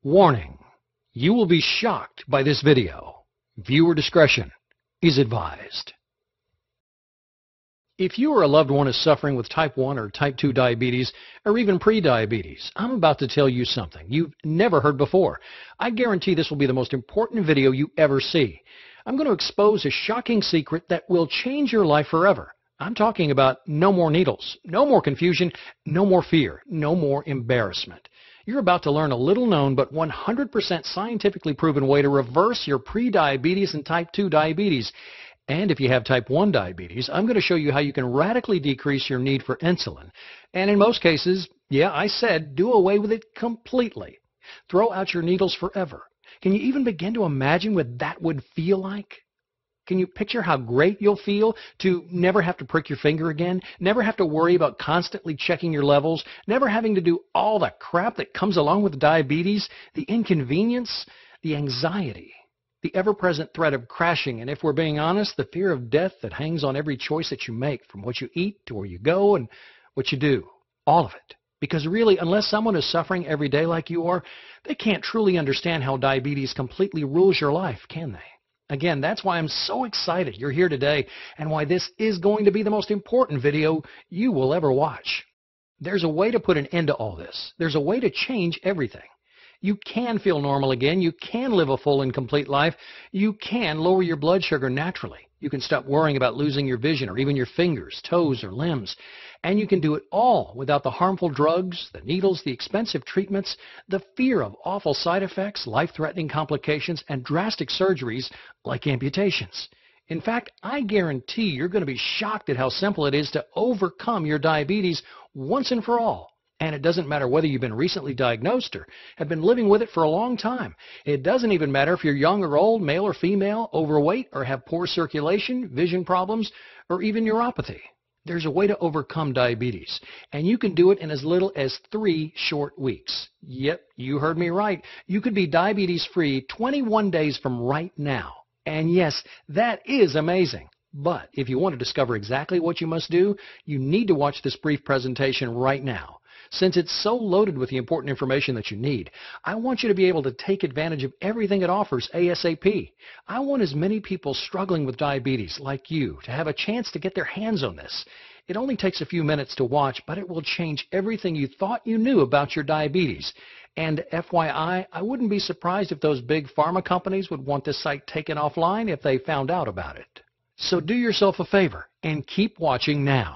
Warning: you will be shocked by this video. Viewer discretion is advised. If you or a loved one is suffering with type 1 or type 2 diabetes, or even pre-diabetes, I'm about to tell you something you've never heard before. I guarantee this will be the most important video you ever see. I'm going to expose a shocking secret that will change your life forever. I'm talking about no more needles, no more confusion, no more fear, no more embarrassment. You're about to learn a little-known but 100% scientifically proven way to reverse your pre-diabetes and type 2 diabetes. And if you have type 1 diabetes, I'm going to show you how you can radically decrease your need for insulin. And in most cases, yeah, I said do away with it completely. Throw out your needles forever. Can you even begin to imagine what that would feel like? Can you picture how great you'll feel to never have to prick your finger again, never have to worry about constantly checking your levels, never having to do all the crap that comes along with diabetes, the inconvenience, the anxiety, the ever-present threat of crashing, and if we're being honest, the fear of death that hangs on every choice that you make, from what you eat to where you go and what you do, all of it. Because really, unless someone is suffering every day like you are, they can't truly understand how diabetes completely rules your life, can they? Again, that's why I'm so excited you're here today and why this is going to be the most important video you will ever watch. There's a way to put an end to all this. There's a way to change everything. You can feel normal again. You can live a full and complete life. You can lower your blood sugar naturally. You can stop worrying about losing your vision or even your fingers, toes, or limbs. And you can do it all without the harmful drugs, the needles, the expensive treatments, the fear of awful side effects, life-threatening complications, and drastic surgeries like amputations. In fact, I guarantee you're going to be shocked at how simple it is to overcome your diabetes once and for all. And it doesn't matter whether you've been recently diagnosed or have been living with it for a long time. It doesn't even matter if you're young or old, male or female, overweight, or have poor circulation, vision problems, or even neuropathy. There's a way to overcome diabetes, and you can do it in as little as 3 short weeks. Yep, you heard me right. You could be diabetes-free 21 days from right now. And yes, that is amazing. But if you want to discover exactly what you must do, you need to watch this brief presentation right now. Since it's so loaded with the important information that you need, I want you to be able to take advantage of everything it offers ASAP. I want as many people struggling with diabetes like you to have a chance to get their hands on this. It only takes a few minutes to watch, but it will change everything you thought you knew about your diabetes. And FYI, I wouldn't be surprised if those big pharma companies would want this site taken offline if they found out about it. So do yourself a favor and keep watching now.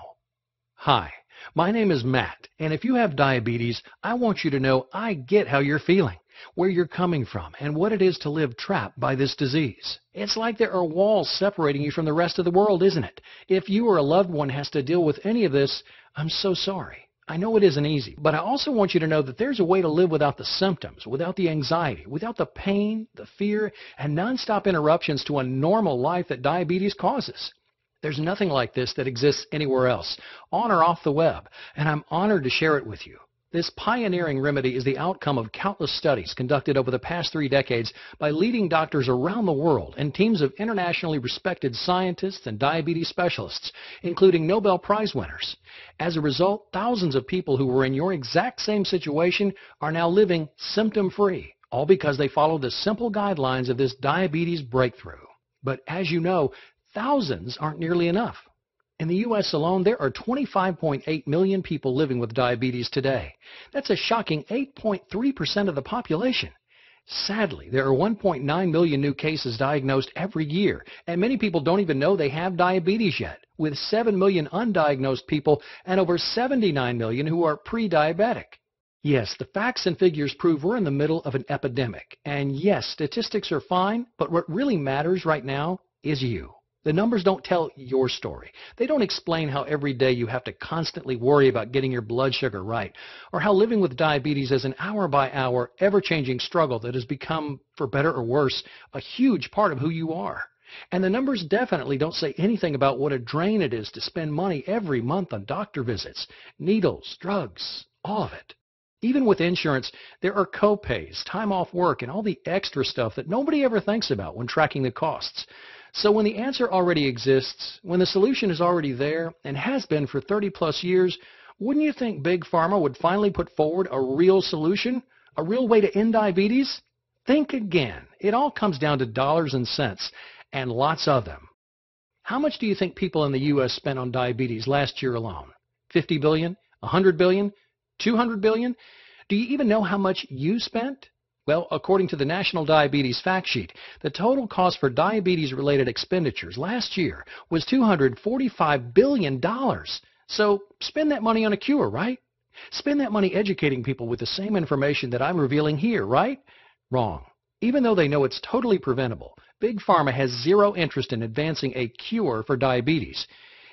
Hi. My name is Matt, and if you have diabetes, I want you to know I get how you're feeling, where you're coming from, and what it is to live trapped by this disease. It's like there are walls separating you from the rest of the world, isn't it? If you or a loved one has to deal with any of this, I'm so sorry. I know it isn't easy, but I also want you to know that there's a way to live without the symptoms, without the anxiety, without the pain, the fear, and nonstop interruptions to a normal life that diabetes causes. There's nothing like this that exists anywhere else, on or off the web, and I'm honored to share it with you. This pioneering remedy is the outcome of countless studies conducted over the past 3 decades by leading doctors around the world and teams of internationally respected scientists and diabetes specialists, including Nobel Prize winners. As a result, thousands of people who were in your exact same situation are now living symptom-free, all because they followed the simple guidelines of this diabetes breakthrough. But as you know, thousands aren't nearly enough. In the U.S. alone, there are 25.8 million people living with diabetes today. That's a shocking 8.3% of the population. Sadly, there are 1.9 million new cases diagnosed every year, and many people don't even know they have diabetes yet, with 7 million undiagnosed people and over 79 million who are pre-diabetic. Yes, the facts and figures prove we're in the middle of an epidemic. And yes, statistics are fine, but what really matters right now is you. The numbers don't tell your story. They don't explain how every day you have to constantly worry about getting your blood sugar right, or how living with diabetes is an hour-by-hour, ever-changing struggle that has become, for better or worse, a huge part of who you are. And the numbers definitely don't say anything about what a drain it is to spend money every month on doctor visits, needles, drugs, all of it. Even with insurance, there are co-pays, time off work, and all the extra stuff that nobody ever thinks about when tracking the costs. So when the answer already exists, when the solution is already there and has been for 30+ years, wouldn't you think Big Pharma would finally put forward a real solution? A real way to end diabetes? Think again. It all comes down to dollars and cents, and lots of them. How much do you think people in the U.S. spent on diabetes last year alone? 50 billion? 100 billion? 200 billion? Do you even know how much you spent? Well, according to the National Diabetes Fact Sheet, the total cost for diabetes-related expenditures last year was $245 billion. So spend that money on a cure, right? Spend that money educating people with the same information that I'm revealing here, right? Wrong. Even though they know it's totally preventable, Big Pharma has zero interest in advancing a cure for diabetes.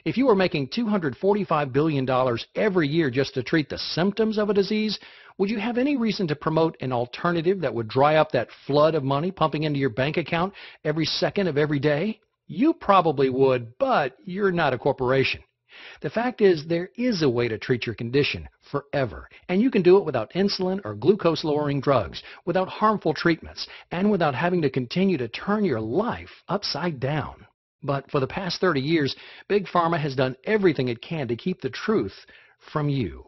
If you were making $245 billion every year just to treat the symptoms of a disease, would you have any reason to promote an alternative that would dry up that flood of money pumping into your bank account every second of every day? You probably would, but you're not a corporation. The fact is, there is a way to treat your condition forever, and you can do it without insulin or glucose-lowering drugs, without harmful treatments, and without having to continue to turn your life upside down. But for the past 30 years, Big Pharma has done everything it can to keep the truth from you.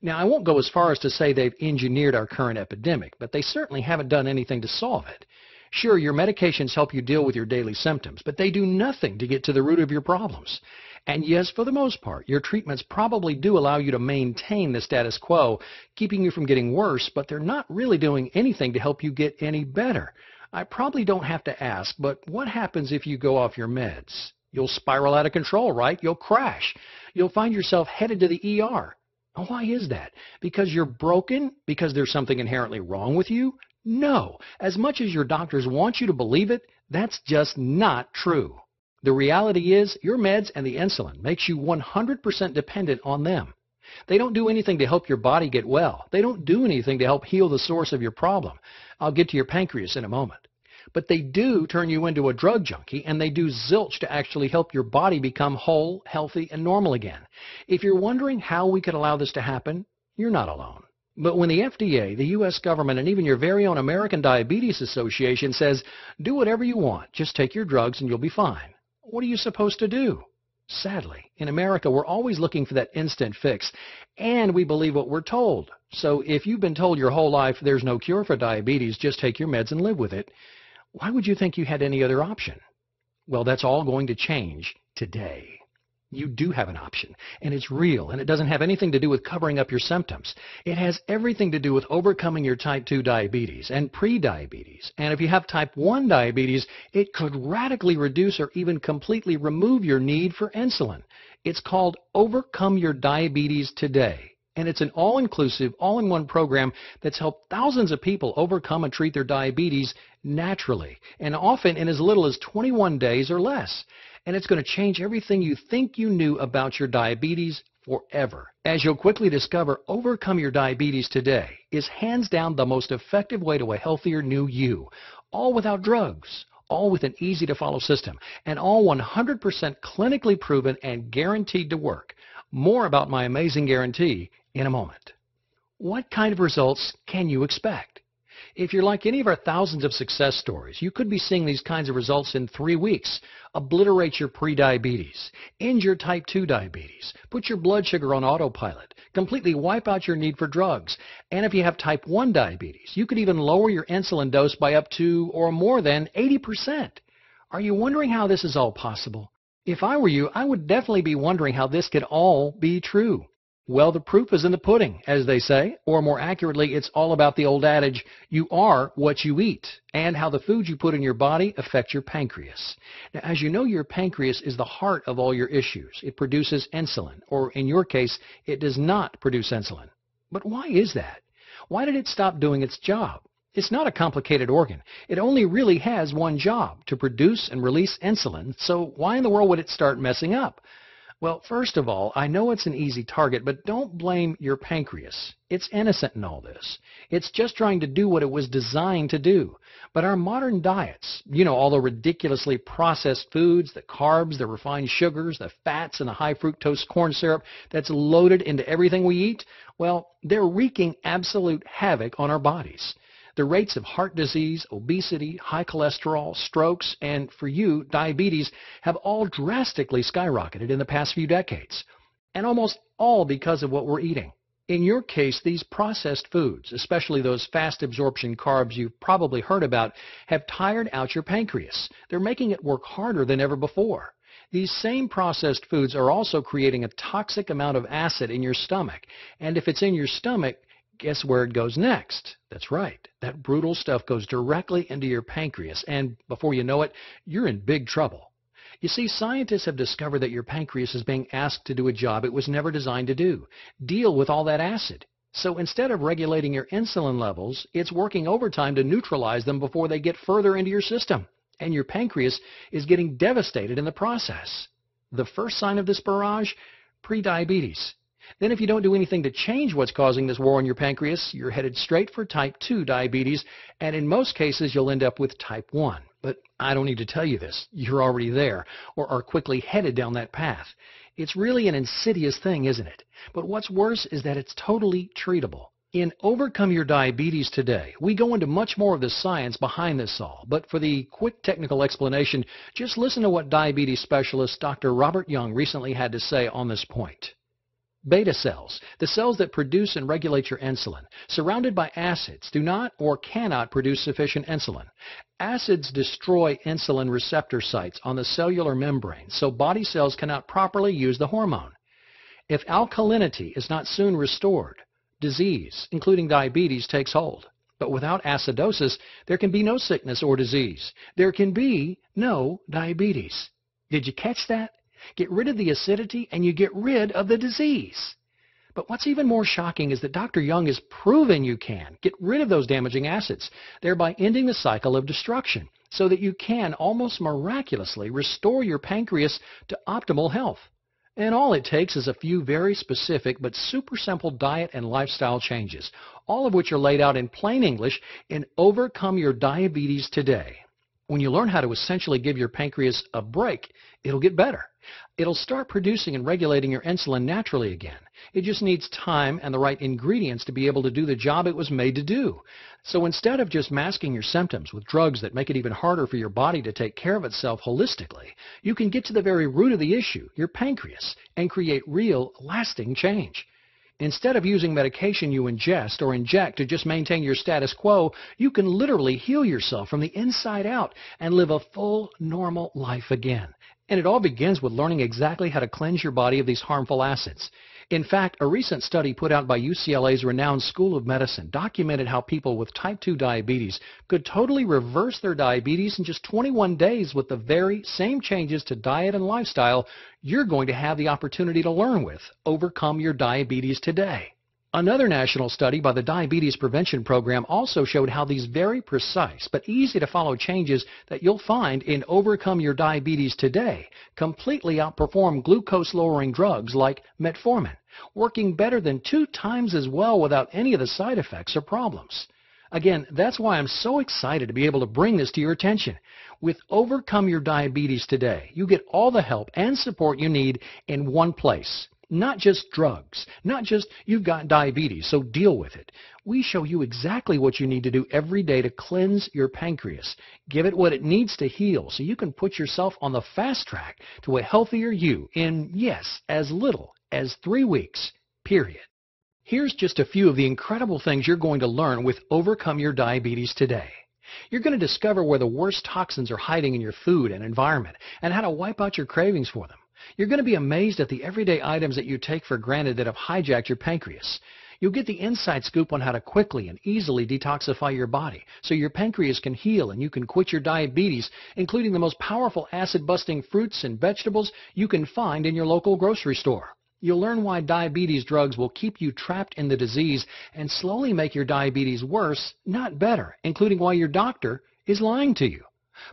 Now, I won't go as far as to say they've engineered our current epidemic, but they certainly haven't done anything to solve it. Sure, your medications help you deal with your daily symptoms, but they do nothing to get to the root of your problems. And yes, for the most part, your treatments probably do allow you to maintain the status quo, keeping you from getting worse, but they're not really doing anything to help you get any better. I probably don't have to ask, but what happens if you go off your meds? You'll spiral out of control, right? You'll crash. You'll find yourself headed to the ER. Why is that? Because you're broken? Because there's something inherently wrong with you? No. As much as your doctors want you to believe it, that's just not true. The reality is your meds and the insulin makes you 100% dependent on them. They don't do anything to help your body get well. They don't do anything to help heal the source of your problem. I'll get to your pancreas in a moment. But they do turn you into a drug junkie, and they do zilch to actually help your body become whole, healthy, and normal again. If you're wondering how we could allow this to happen, you're not alone. But when the FDA, the U.S. government, and even your very own American Diabetes Association says, do whatever you want, just take your drugs and you'll be fine, what are you supposed to do? Sadly, in America, we're always looking for that instant fix, and we believe what we're told. So if you've been told your whole life there's no cure for diabetes, just take your meds and live with it, why would you think you had any other option? Well, that's all going to change today. You do have an option, and it's real, and it doesn't have anything to do with covering up your symptoms. It has everything to do with overcoming your type 2 diabetes and pre-diabetes. And if you have type 1 diabetes, it could radically reduce or even completely remove your need for insulin. It's called Overcome Your Diabetes Today. And it's an all-inclusive, all-in-one program that's helped thousands of people overcome and treat their diabetes naturally, and often in as little as 21 days or less. And it's going to change everything you think you knew about your diabetes forever. As you'll quickly discover, Overcome Your Diabetes Today is hands down the most effective way to a healthier new you, all without drugs, all with an easy-to-follow system, and all 100% clinically proven and guaranteed to work. More about my amazing guarantee in a moment. What kind of results can you expect? If you're like any of our thousands of success stories, you could be seeing these kinds of results in 3 weeks. Obliterate your prediabetes, end your type 2 diabetes, put your blood sugar on autopilot, completely wipe out your need for drugs. And if you have type 1 diabetes, you could even lower your insulin dose by up to or more than 80%. Are you wondering how this is all possible? If I were you, I would definitely be wondering how this could all be true. Well, the proof is in the pudding, as they say, or more accurately, it's all about the old adage, you are what you eat, and how the foods you put in your body affect your pancreas. Now, as you know, your pancreas is the heart of all your issues. It produces insulin, or in your case, it does not produce insulin. But why is that? Why did it stop doing its job? It's not a complicated organ. It only really has one job, to produce and release insulin, so why in the world would it start messing up? Well, first of all, I know it's an easy target, but don't blame your pancreas. It's innocent in all this. It's just trying to do what it was designed to do. But our modern diets, all the ridiculously processed foods, the carbs, the refined sugars, the fats, and the high fructose corn syrup that's loaded into everything we eat, well, they're wreaking absolute havoc on our bodies. The rates of heart disease, obesity, high cholesterol, strokes, and for you, diabetes have all drastically skyrocketed in the past few decades. And almost all because of what we're eating. In your case, these processed foods, especially those fast absorption carbs you've probably heard about, have tired out your pancreas. They're making it work harder than ever before. These same processed foods are also creating a toxic amount of acid in your stomach. And if it's in your stomach, guess where it goes next? That's right. That brutal stuff goes directly into your pancreas, and before you know it, you're in big trouble. You see, scientists have discovered that your pancreas is being asked to do a job it was never designed to do, deal with all that acid. So instead of regulating your insulin levels, it's working overtime to neutralize them before they get further into your system. And your pancreas is getting devastated in the process. The first sign of this barrage? Prediabetes. Then if you don't do anything to change what's causing this war on your pancreas, you're headed straight for type 2 diabetes, and in most cases you'll end up with type 1. But I don't need to tell you this. You're already there, or are quickly headed down that path. It's really an insidious thing, isn't it? But what's worse is that it's totally treatable. In Overcome Your Diabetes Today, we go into much more of the science behind this all, but for the quick technical explanation, just listen to what diabetes specialist Dr. Robert Young recently had to say on this point. Beta cells, the cells that produce and regulate your insulin, surrounded by acids, do not or cannot produce sufficient insulin. Acids destroy insulin receptor sites on the cellular membrane, so body cells cannot properly use the hormone. If alkalinity is not soon restored, disease, including diabetes, takes hold. But without acidosis, there can be no sickness or disease. There can be no diabetes. Did you catch that? Get rid of the acidity and you get rid of the disease. But what's even more shocking is that Dr. Young has proven you can get rid of those damaging acids, thereby ending the cycle of destruction, so that you can almost miraculously restore your pancreas to optimal health. And all it takes is a few very specific but super simple diet and lifestyle changes, all of which are laid out in plain English in Overcome Your Diabetes Today. When you learn how to essentially give your pancreas a break, it'll get better. It'll start producing and regulating your insulin naturally again. It just needs time and the right ingredients to be able to do the job it was made to do. So instead of just masking your symptoms with drugs that make it even harder for your body to take care of itself holistically, you can get to the very root of the issue, your pancreas, and create real, lasting change. Instead of using medication you ingest or inject to just maintain your status quo, you can literally heal yourself from the inside out and live a full, normal life again. And it all begins with learning exactly how to cleanse your body of these harmful acids. In fact, a recent study put out by UCLA's renowned School of Medicine documented how people with type 2 diabetes could totally reverse their diabetes in just 21 days with the very same changes to diet and lifestyle you're going to have the opportunity to learn with. Overcome Your Diabetes Today. Another national study by the Diabetes Prevention Program also showed how these very precise but easy to follow changes that you'll find in Overcome Your Diabetes Today completely outperform glucose-lowering drugs like metformin, working better than 2 times as well without any of the side effects or problems. Again, that's why I'm so excited to be able to bring this to your attention. With Overcome Your Diabetes Today, you get all the help and support you need in one place. Not just drugs, not just you've got diabetes, so deal with it. We show you exactly what you need to do every day to cleanse your pancreas. Give it what it needs to heal so you can put yourself on the fast track to a healthier you in, yes, as little as 3 weeks, period. Here's just a few of the incredible things you're going to learn with Overcome Your Diabetes Today. You're going to discover where the worst toxins are hiding in your food and environment and how to wipe out your cravings for them. You're going to be amazed at the everyday items that you take for granted that have hijacked your pancreas. You'll get the inside scoop on how to quickly and easily detoxify your body so your pancreas can heal and you can quit your diabetes, including the most powerful acid-busting fruits and vegetables you can find in your local grocery store. You'll learn why diabetes drugs will keep you trapped in the disease and slowly make your diabetes worse, not better, including why your doctor is lying to you.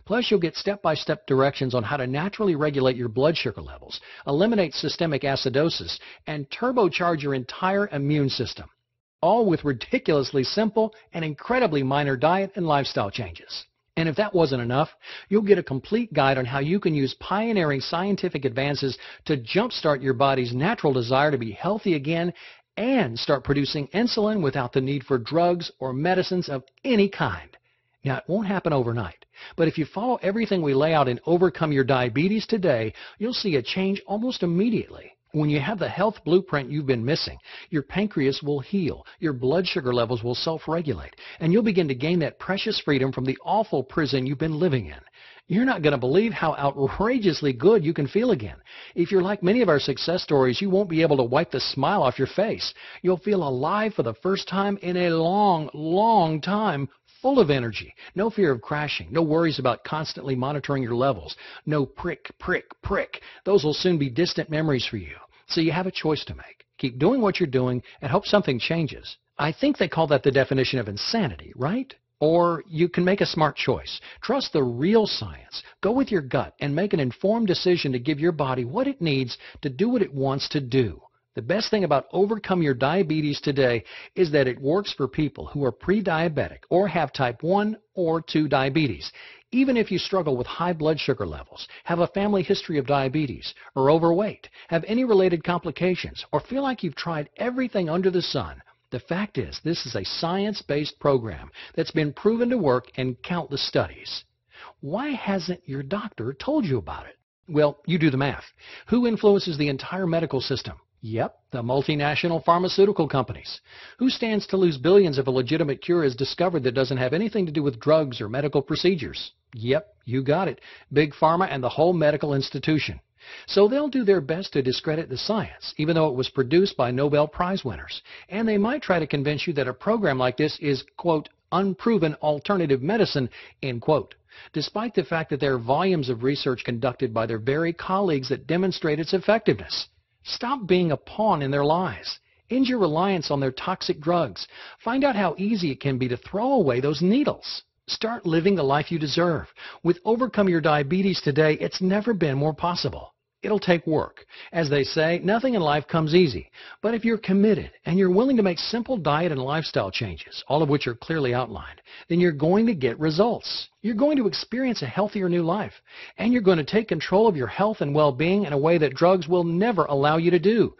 Plus, you'll get step-by-step directions on how to naturally regulate your blood sugar levels, eliminate systemic acidosis, and turbocharge your entire immune system, all with ridiculously simple and incredibly minor diet and lifestyle changes. And if that wasn't enough, you'll get a complete guide on how you can use pioneering scientific advances to jumpstart your body's natural desire to be healthy again and start producing insulin without the need for drugs or medicines of any kind. Now, it won't happen overnight, but if you follow everything we lay out in Overcome Your Diabetes Today, you'll see a change almost immediately. When you have the health blueprint you've been missing, your pancreas will heal, your blood sugar levels will self-regulate, and you'll begin to gain that precious freedom from the awful prison you've been living in. You're not going to believe how outrageously good you can feel again. If you're like many of our success stories, you won't be able to wipe the smile off your face. You'll feel alive for the first time in a long, long time, full of energy, no fear of crashing, no worries about constantly monitoring your levels, no prick, prick, prick. Those will soon be distant memories for you. So you have a choice to make. Keep doing what you're doing and hope something changes. I think they call that the definition of insanity, right? Or you can make a smart choice. Trust the real science. Go with your gut and make an informed decision to give your body what it needs to do what it wants to do. The best thing about Overcome Your Diabetes today is that it works for people who are pre-diabetic or have type 1 or 2 diabetes. Even if you struggle with high blood sugar levels, have a family history of diabetes, or overweight, have any related complications, or feel like you've tried everything under the sun, the fact is this is a science-based program that's been proven to work in countless studies. Why hasn't your doctor told you about it? Well, you do the math. Who influences the entire medical system? Yep, the multinational pharmaceutical companies. Who stands to lose billions if a legitimate cure is discovered that doesn't have anything to do with drugs or medical procedures? Yep, you got it. Big Pharma and the whole medical institution. So they'll do their best to discredit the science, even though it was produced by Nobel Prize winners. And they might try to convince you that a program like this is, quote, unproven alternative medicine, end quote, despite the fact that there are volumes of research conducted by their very colleagues that demonstrate its effectiveness. Stop being a pawn in their lies. End your reliance on their toxic drugs. Find out how easy it can be to throw away those needles. Start living the life you deserve. With Overcome Your Diabetes today, it's never been more possible. It'll take work. As they say, nothing in life comes easy. But if you're committed and you're willing to make simple diet and lifestyle changes, all of which are clearly outlined, then you're going to get results. You're going to experience a healthier new life. And you're going to take control of your health and well-being in a way that drugs will never allow you to do.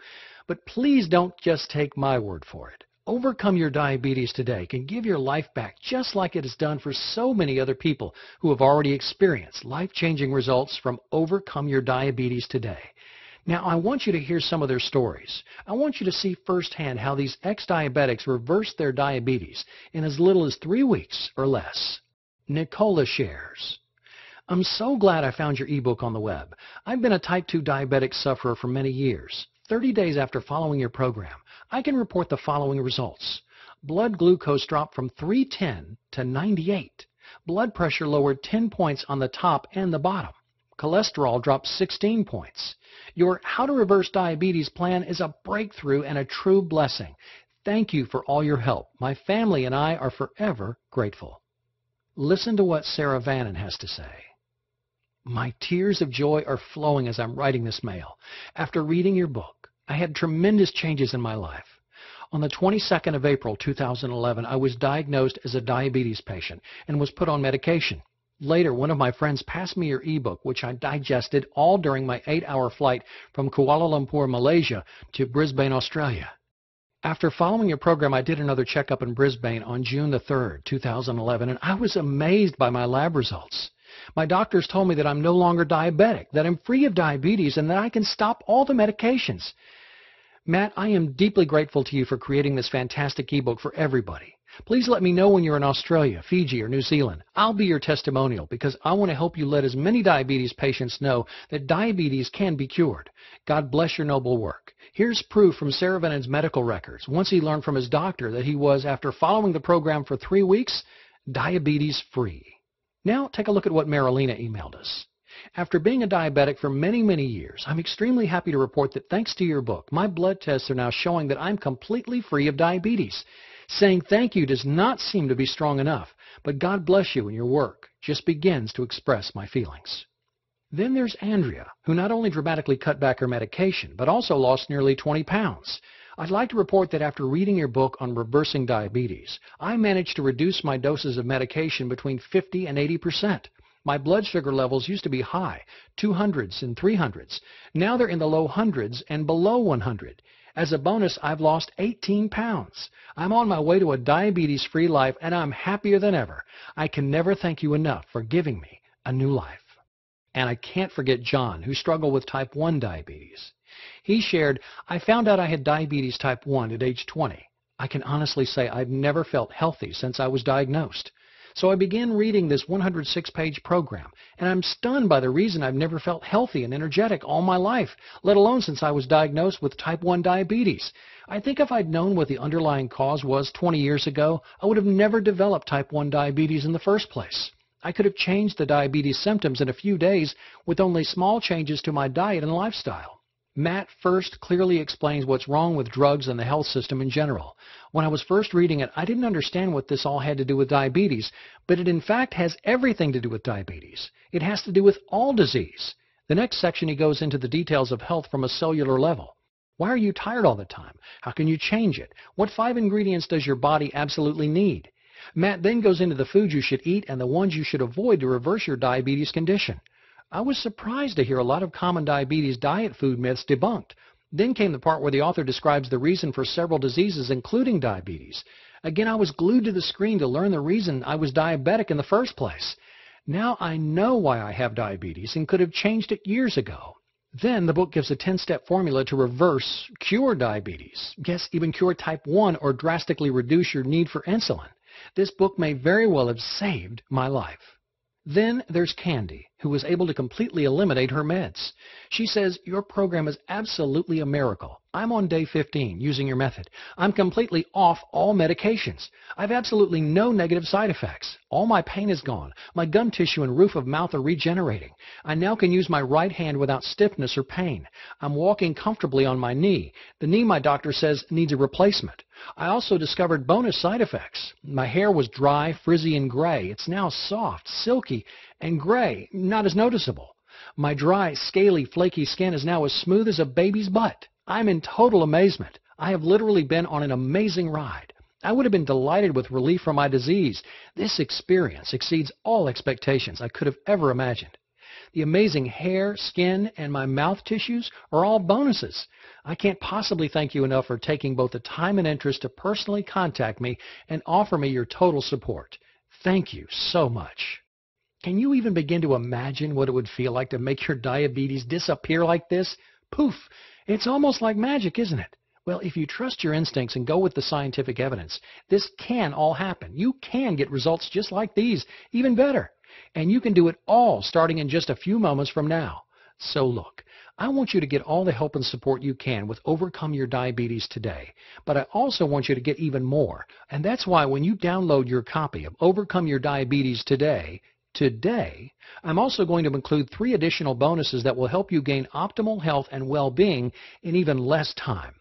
But please don't just take my word for it. Overcome Your Diabetes today can give your life back just like it has done for so many other people who have already experienced life-changing results from Overcome Your Diabetes today. Now, I want you to hear some of their stories. I want you to see firsthand how these ex-diabetics reversed their diabetes in as little as 3 weeks or less. Nicola shares, I'm so glad I found your ebook on the web. I've been a type 2 diabetic sufferer for many years. 30 days after following your program, I can report the following results. Blood glucose dropped from 310 to 98. Blood pressure lowered 10 points on the top and the bottom. Cholesterol dropped 16 points. Your How to Reverse Diabetes plan is a breakthrough and a true blessing. Thank you for all your help. My family and I are forever grateful. Listen to what Sarah Vannon has to say. My tears of joy are flowing as I'm writing this mail. After reading your book, I had tremendous changes in my life. On the 22nd of April 2011, I was diagnosed as a diabetes patient and was put on medication. Later, one of my friends passed me your ebook, which I digested all during my 8-hour flight from Kuala Lumpur, Malaysia to Brisbane, Australia. After following your program, I did another checkup in Brisbane on June the 3rd, 2011, and I was amazed by my lab results. My doctors told me that I'm no longer diabetic, that I'm free of diabetes, and that I can stop all the medications. Matt, I am deeply grateful to you for creating this fantastic ebook for everybody. Please let me know when you're in Australia, Fiji, or New Zealand. I'll be your testimonial because I want to help you let as many diabetes patients know that diabetes can be cured. God bless your noble work. Here's proof from Sarah Vannon's medical records. Once he learned from his doctor that he was, after following the program for 3 weeks, diabetes-free. Now take a look at what Marilena emailed us. After being a diabetic for many, many years, I'm extremely happy to report that thanks to your book, my blood tests are now showing that I'm completely free of diabetes. Saying thank you does not seem to be strong enough, but God bless you and your work just begins to express my feelings. Then there's Andrea, who not only dramatically cut back her medication, but also lost nearly 20 pounds. I'd like to report that after reading your book on reversing diabetes, I managed to reduce my doses of medication between 50 and 80%. My blood sugar levels used to be high, 200s and 300s. Now they're in the low hundreds and below 100. As a bonus, I've lost 18 pounds. I'm on my way to a diabetes-free life, and I'm happier than ever. I can never thank you enough for giving me a new life. And I can't forget John, who struggled with type 1 diabetes. He shared, "I found out I had diabetes type 1 at age 20. I can honestly say I've never felt healthy since I was diagnosed. So I began reading this 106-page program, and I'm stunned by the reason I've never felt healthy and energetic all my life, let alone since I was diagnosed with type 1 diabetes. I think if I'd known what the underlying cause was 20 years ago, I would have never developed type 1 diabetes in the first place. I could have changed the diabetes symptoms in a few days with only small changes to my diet and lifestyle." Matt first clearly explains what's wrong with drugs and the health system in general. "When I was first reading it, I didn't understand what this all had to do with diabetes, but it in fact has everything to do with diabetes. It has to do with all disease." The next section he goes into the details of health from a cellular level. Why are you tired all the time? How can you change it? What 5 ingredients does your body absolutely need? Matt then goes into the foods you should eat and the ones you should avoid to reverse your diabetes condition. I was surprised to hear a lot of common diabetes diet food myths debunked. Then came the part where the author describes the reason for several diseases, including diabetes. Again, I was glued to the screen to learn the reason I was diabetic in the first place. Now I know why I have diabetes and could have changed it years ago. Then the book gives a 10-step formula to reverse, cure diabetes. Yes, even cure type 1 or drastically reduce your need for insulin. This book may very well have saved my life. Then there's Candy, who was able to completely eliminate her meds. She says, "Your program is absolutely a miracle. I'm on day 15 using your method. I'm completely off all medications. I've absolutely no negative side effects. All my pain is gone. My gum tissue and roof of mouth are regenerating. I now can use my right hand without stiffness or pain. I'm walking comfortably on my knee. The knee, my doctor says, needs a replacement. I also discovered bonus side effects. My hair was dry, frizzy, and gray. It's now soft, silky, and gray, not as noticeable. My dry, scaly, flaky skin is now as smooth as a baby's butt. I'm in total amazement. I have literally been on an amazing ride. I would have been delighted with relief from my disease. This experience exceeds all expectations I could have ever imagined. The amazing hair, skin, and my mouth tissues are all bonuses. I can't possibly thank you enough for taking both the time and interest to personally contact me and offer me your total support. Thank you so much." Can you even begin to imagine what it would feel like to make your diabetes disappear like this? Poof! It's almost like magic, isn't it? Well, if you trust your instincts and go with the scientific evidence, this can all happen. You can get results just like these, even better. And you can do it all starting in just a few moments from now. So look, I want you to get all the help and support you can with Overcome Your Diabetes today. But I also want you to get even more. And that's why when you download your copy of Overcome Your Diabetes today, I'm also going to include 3 additional bonuses that will help you gain optimal health and well-being in even less time.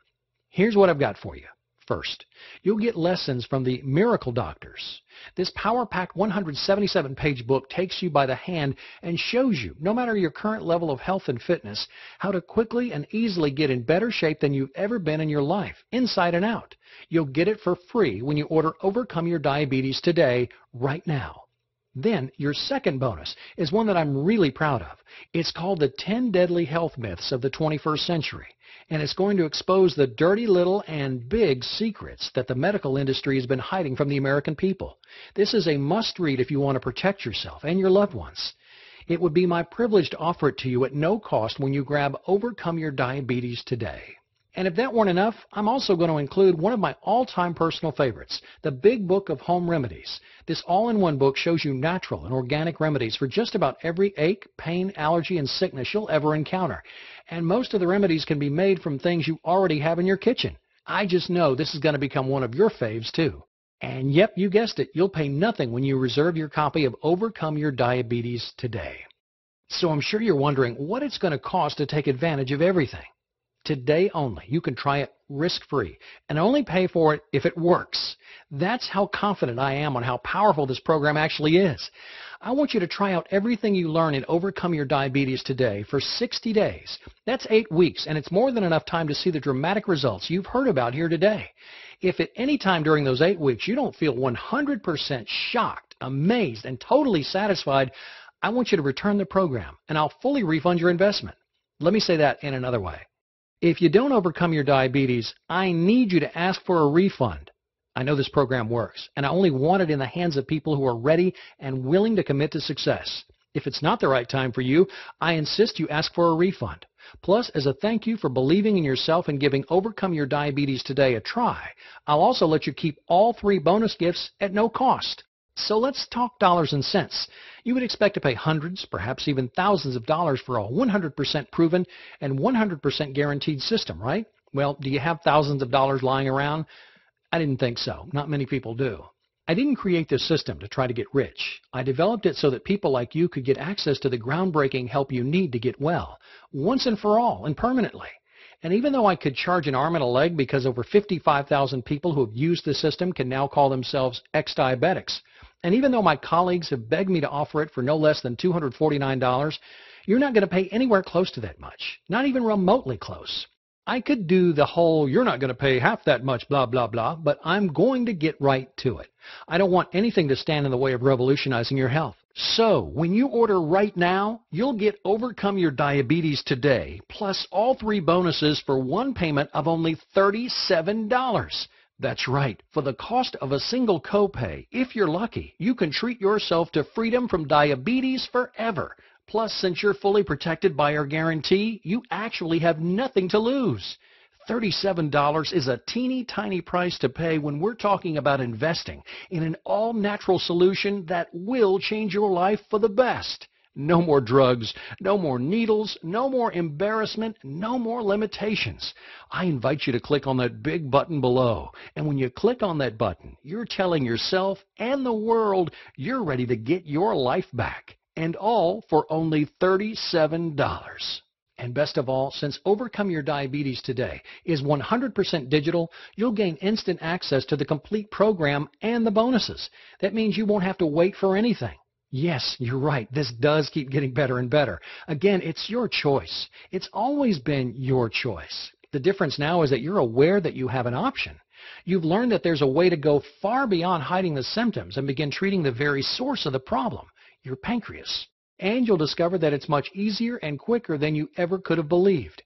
Here's what I've got for you. First, you'll get lessons from the Miracle Doctors. This power-packed 177-page book takes you by the hand and shows you, no matter your current level of health and fitness, how to quickly and easily get in better shape than you've ever been in your life, inside and out. You'll get it for free when you order Overcome Your Diabetes today, right now. Then, your second bonus is one that I'm really proud of. It's called the 10 Deadly Health Myths of the 21st Century, and it's going to expose the dirty little and big secrets that the medical industry has been hiding from the American people. This is a must-read if you want to protect yourself and your loved ones. It would be my privilege to offer it to you at no cost when you grab Overcome Your Diabetes today. And if that weren't enough, I'm also going to include one of my all-time personal favorites, the Big Book of Home Remedies. This all-in-one book shows you natural and organic remedies for just about every ache, pain, allergy, and sickness you'll ever encounter. And most of the remedies can be made from things you already have in your kitchen. I just know this is going to become one of your faves, too. And yep, you guessed it, you'll pay nothing when you reserve your copy of Overcome Your Diabetes today. So I'm sure you're wondering what it's going to cost to take advantage of everything. Today only, you can try it risk-free and only pay for it if it works. That's how confident I am on how powerful this program actually is. I want you to try out everything you learn in Overcome Your Diabetes today for 60 days. That's 8 weeks, and it's more than enough time to see the dramatic results you've heard about here today. If at any time during those 8 weeks you don't feel 100% shocked, amazed, and totally satisfied, I want you to return the program, and I'll fully refund your investment. Let me say that in another way. If you don't overcome your diabetes, I need you to ask for a refund. I know this program works, and I only want it in the hands of people who are ready and willing to commit to success. If it's not the right time for you, I insist you ask for a refund. Plus, as a thank you for believing in yourself and giving Overcome Your Diabetes Today a try, I'll also let you keep all 3 bonus gifts at no cost. So let's talk dollars and cents. You would expect to pay hundreds, perhaps even thousands of dollars for a 100% proven and 100% guaranteed system, right? Well, do you have thousands of dollars lying around? I didn't think so. Not many people do. I didn't create this system to try to get rich. I developed it so that people like you could get access to the groundbreaking help you need to get well, once and for all and permanently. And even though I could charge an arm and a leg because over 55,000 people who have used the system can now call themselves ex-diabetics, and even though my colleagues have begged me to offer it for no less than $249, you're not going to pay anywhere close to that much, not even remotely close. I could do the whole, you're not going to pay half that much, blah, blah, blah, but I'm going to get right to it. I don't want anything to stand in the way of revolutionizing your health. So, when you order right now, you'll get Overcome Your Diabetes Today, plus all 3 bonuses for one payment of only $37. That's right. For the cost of a single copay, if you're lucky, you can treat yourself to freedom from diabetes forever. Plus, since you're fully protected by our guarantee, you actually have nothing to lose. $37 is a teeny tiny price to pay when we're talking about investing in an all-natural solution that will change your life for the best. No more drugs, no more needles, no more embarrassment, no more limitations. I invite you to click on that big button below. And when you click on that button, you're telling yourself and the world you're ready to get your life back. And all for only $37. And best of all, since Overcome Your Diabetes Today is 100% digital, you'll gain instant access to the complete program and the bonuses. That means you won't have to wait for anything. Yes, you're right. This does keep getting better and better. Again, it's your choice. It's always been your choice. The difference now is that you're aware that you have an option. You've learned that there's a way to go far beyond hiding the symptoms and begin treating the very source of the problem, your pancreas. And you'll discover that it's much easier and quicker than you ever could have believed.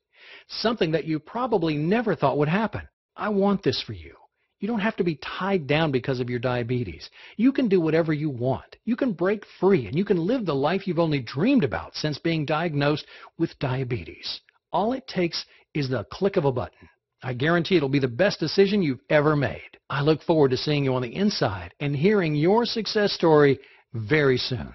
Something that you probably never thought would happen. I want this for you. You don't have to be tied down because of your diabetes. You can do whatever you want. You can break free and you can live the life you've only dreamed about since being diagnosed with diabetes. All it takes is the click of a button. I guarantee it'll be the best decision you've ever made. I look forward to seeing you on the inside and hearing your success story very soon.